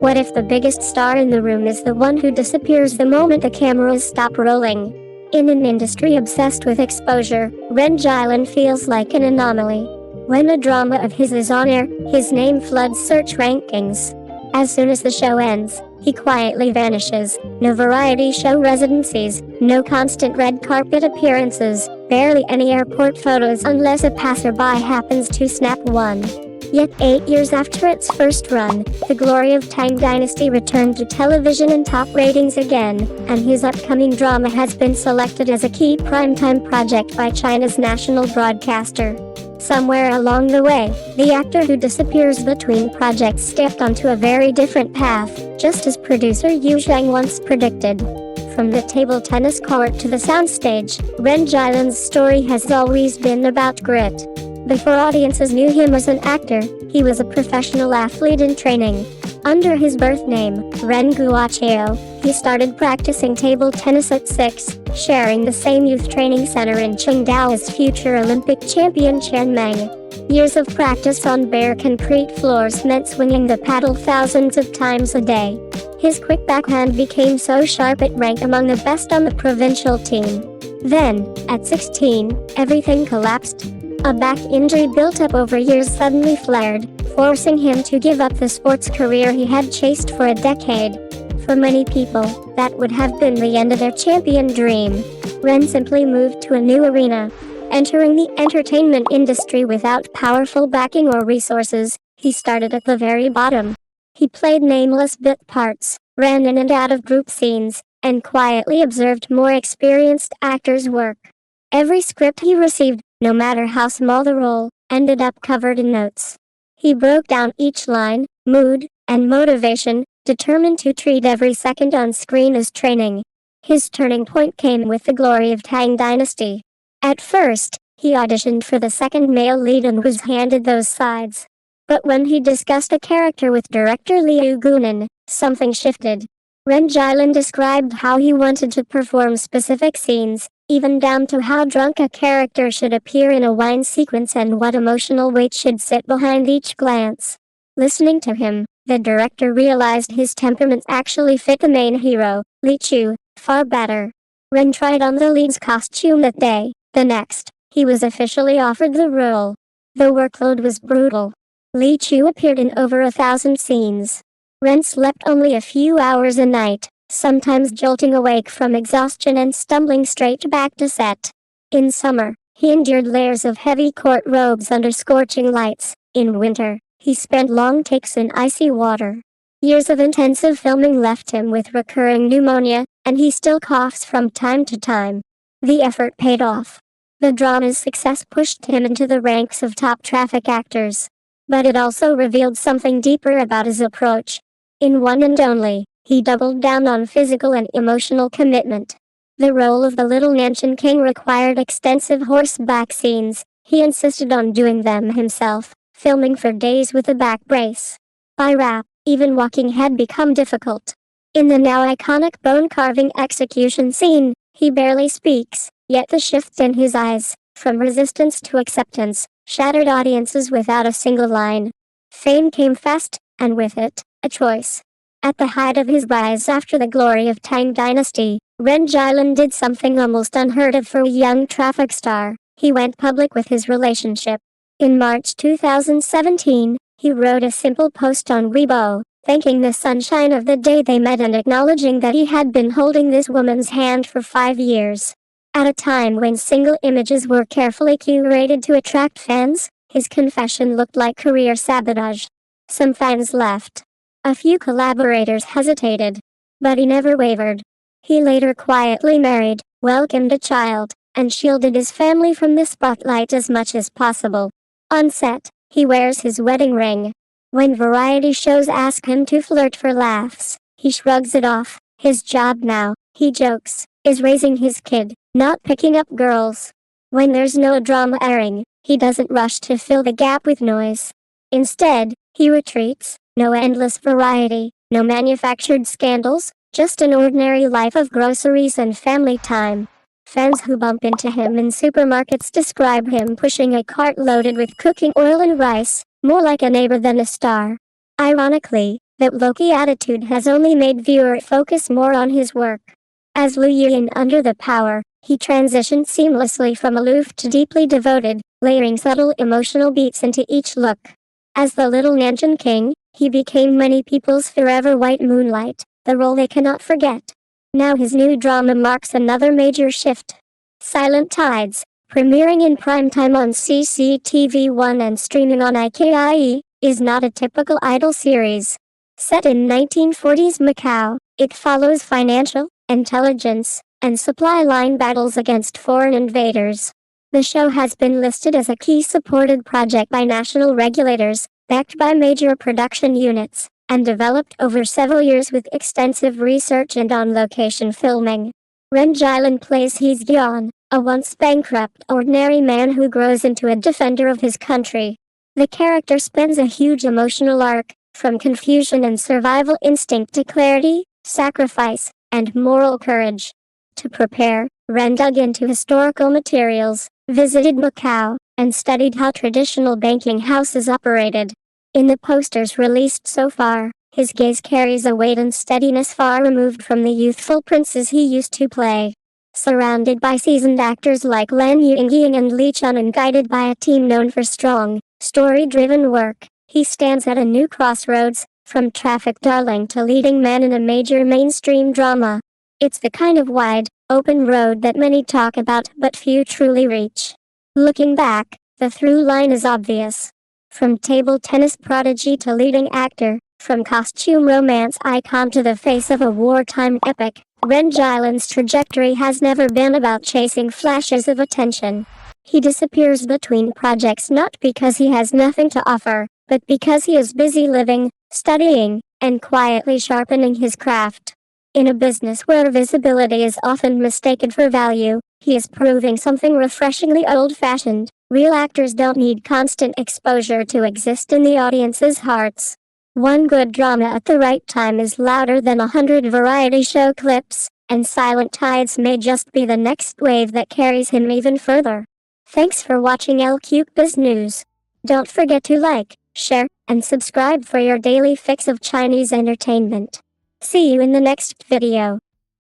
What if the biggest star in the room is the one who disappears the moment the cameras stop rolling? In an industry obsessed with exposure, Ren Jialun feels like an anomaly. When a drama of his is on air, his name floods search rankings. As soon as the show ends, he quietly vanishes. No variety show residencies, no constant red carpet appearances, barely any airport photos unless a passerby happens to snap one. Yet 8 years after its first run, the glory of Tang Dynasty returned to television and top ratings again, and his upcoming drama has been selected as a key primetime project by China's national broadcaster. Somewhere along the way, the actor who disappears between projects stepped onto a very different path, just as producer He Xian once predicted. From the table tennis court to the soundstage, Ren Jialun's story has always been about grit. Before audiences knew him as an actor, he was a professional athlete in training. Under his birth name, Ren Jialun, he started practicing table tennis at 6, sharing the same youth training center in Qingdao as future Olympic champion Chen Meng. Years of practice on bare concrete floors meant swinging the paddle thousands of times a day. His quick backhand became so sharp it ranked among the best on the provincial team. Then, at 16, everything collapsed. A back injury built up over years suddenly flared, forcing him to give up the sports career he had chased for a decade. For many people, that would have been the end of their champion dream. Ren simply moved to a new arena. Entering the entertainment industry without powerful backing or resources, he started at the very bottom. He played nameless bit parts, ran in and out of group scenes, and quietly observed more experienced actors work. Every script he received, no matter how small the role, ended up covered in notes. He broke down each line, mood, and motivation, determined to treat every second on screen as training. His turning point came with the glory of Tang Dynasty. At first, he auditioned for the second male lead and was handed those sides. But when he discussed a character with director Liu Gunan, something shifted. Ren Jialun described how he wanted to perform specific scenes, even down to how drunk a character should appear in a wine sequence and what emotional weight should sit behind each glance. Listening to him, the director realized his temperament actually fit the main hero, Li Chu, far better. Ren tried on the lead's costume that day. The next, he was officially offered the role. The workload was brutal. Li Chu appeared in over 1,000 scenes. Ren slept only a few hours a night, sometimes jolting awake from exhaustion and stumbling straight back to set. In summer, he endured layers of heavy court robes under scorching lights. In winter, he spent long takes in icy water. Years of intensive filming left him with recurring pneumonia, and he still coughs from time to time. The effort paid off. The drama's success pushed him into the ranks of top traffic actors. But it also revealed something deeper about his approach. In One and Only, he doubled down on physical and emotional commitment. The role of the Little Nanshan King required extensive horseback scenes. He insisted on doing them himself, filming for days with a back brace. By wrap, even walking had become difficult. In the now iconic bone-carving execution scene, he barely speaks, yet the shifts in his eyes, from resistance to acceptance, shattered audiences without a single line. Fame came fast, and with it, a choice. At the height of his rise after the glory of Tang Dynasty, Ren Jialun did something almost unheard of for a young traffic star. He went public with his relationship. In March 2017, he wrote a simple post on Weibo, thanking the sunshine of the day they met and acknowledging that he had been holding this woman's hand for 5 years. At a time when single images were carefully curated to attract fans, his confession looked like career sabotage. Some fans left. A few collaborators hesitated. But he never wavered. He later quietly married, welcomed a child, and shielded his family from the spotlight as much as possible. On set, he wears his wedding ring. When variety shows ask him to flirt for laughs, he shrugs it off. His job now, he jokes, is raising his kid, not picking up girls. When there's no drama airing, he doesn't rush to fill the gap with noise. Instead, he retreats. No endless variety, no manufactured scandals, just an ordinary life of groceries and family time. Fans who bump into him in supermarkets describe him pushing a cart loaded with cooking oil and rice, more like a neighbor than a star. Ironically, That low-key attitude has only made viewer focus more on his work. As Liu Yin under the power, he transitioned seamlessly from aloof to deeply devoted, layering subtle emotional beats into each look. As the Little Nanjun King, he became many people's forever white moonlight, the role they cannot forget. Now his new drama marks another major shift. Silent Tides, premiering in primetime on CCTV1 and streaming on IKIE, is not a typical idol series. Set in 1940s Macau, it follows financial, intelligence, and supply line battles against foreign invaders. The show has been listed as a key supported project by national regulators, backed by major production units, and developed over several years with extensive research and on-location filming. Ren Jialun plays He Xian, a once bankrupt ordinary man who grows into a defender of his country. The character spends a huge emotional arc, from confusion and survival instinct to clarity, sacrifice, and moral courage. To prepare, Ren dug into historical materials, visited Macau, and studied how traditional banking houses operated. In the posters released so far, his gaze carries a weight and steadiness far removed from the youthful princes he used to play. Surrounded by seasoned actors like Lan Yingying and Li Chun and guided by a team known for strong, story-driven work, he stands at a new crossroads, from traffic darling to leading man in a major mainstream drama. It's the kind of wide, open road that many talk about but few truly reach. Looking back, the through line is obvious. From table tennis prodigy to leading actor, from costume romance icon to the face of a wartime epic, Ren Jialun's trajectory has never been about chasing flashes of attention. He disappears between projects not because he has nothing to offer, but because he is busy living, studying, and quietly sharpening his craft. In a business where visibility is often mistaken for value, he is proving something refreshingly old-fashioned. Real actors don't need constant exposure to exist in the audience's hearts. One good drama at the right time is louder than 100 variety show clips, and Silent Tides may just be the next wave that carries him even further. Thanks for watching Cbiz News. Don't forget to like, share, and subscribe for your daily fix of Chinese entertainment. See you in the next video.